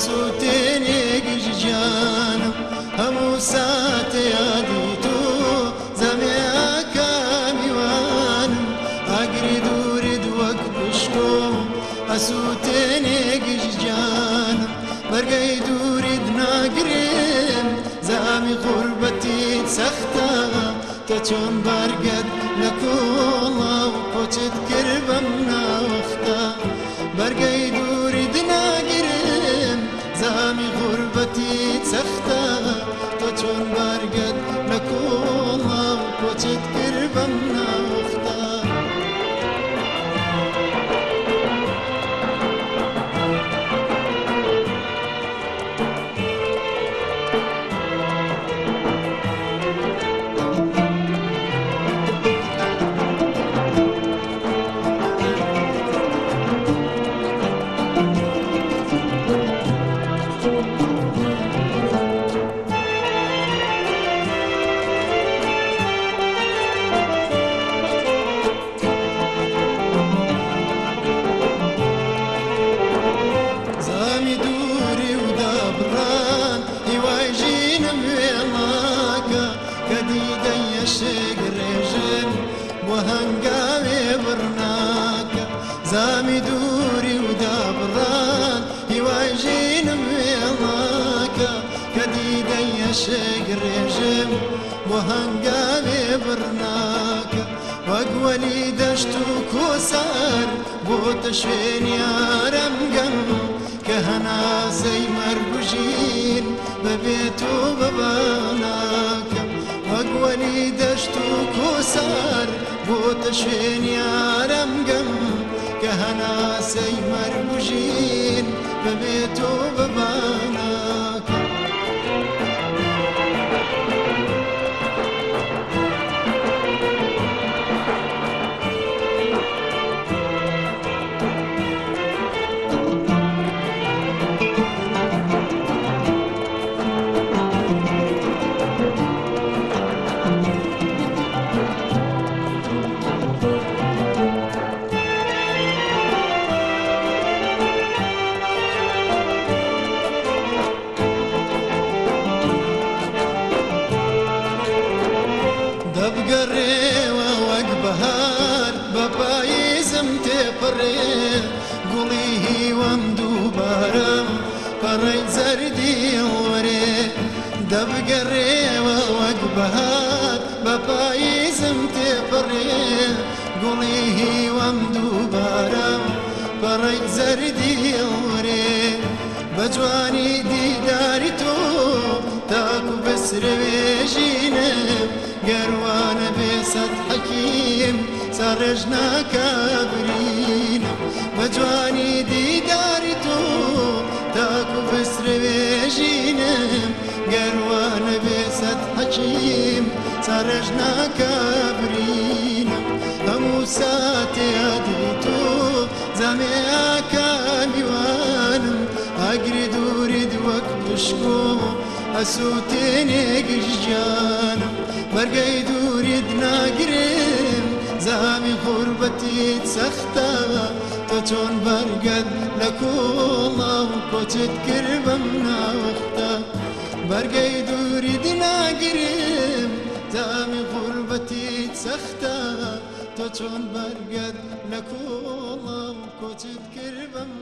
ئەسووتێنێ گژجانم هەموو ساتێ یادی تۆ زەمێکە میوانم ئاگری دوورت وەک پشتۆم ئەسووتێنێ گژجانم بەرگەی دوورت ناگرم زامی غوربەتیت سەختە تۆ چۆن بارگەت لە کۆڵە و کۆچت کرد بەم ناوەختە بەرگەی دوورت ناگرم زامی غوربەتیت سەختە تۆ چۆن بارگەت لە کۆڵە و کۆچت کرد بەم ناوەختە وهنگاوێ بڕناکە زامی دووری و دابڕان هیوای ژینم وێڵاکە کە دیدەی یەشێک ڕێژم بۆ هەنگاوێ بڕناکە وەک وەلی دەشت و کۆسار بۆتە شوێن یارم گەم کە هەناسەی مەرگژین بەبێت و بەباناکەم وەک وەلی دەشت و کۆسار بۆتە شوێن یارم گەم کە هەناسەی مەرگژین بەبێت و بەباناکەم دەبگەڕێوە وەک بەهار بە پاییزم تێپەڕێ گوڵی هیوەم دووبارەم پەڕەی زەردی وەرێ دەبگەڕێوە وەک بەهار بە پاییزم تێپەڕێ گوڵی هیوەم دووبارەم پەڕەی زەردی وەرێ بە جوانی دیداری تۆ تاکو بەسرەوێژینم گەروانە بێ سەد حەکیم ساڕێژ ناکە برینم بە جوانی دیداری تۆ تاکو بەسرەوێژینم گەروانە بێ سەد حەکیم ساڕێژ ناکە برینم هەموو ساتێ یادی تۆ زەمێکە میوانم ئاگری دوورت وەک پشکۆ ئەسووتێنێ گژجانم بەرگەی دوورت ناگرم زامی غوربەتیت سەختە تۆ چۆن بەرگەت لە کۆڵە و کۆچت کرد بەم ناوەختە بەرگەی دوورت ناگرم زامی غوربەتیت سەختە تۆ چۆن بەرگەت لە کۆڵە و کۆچت کرد بەم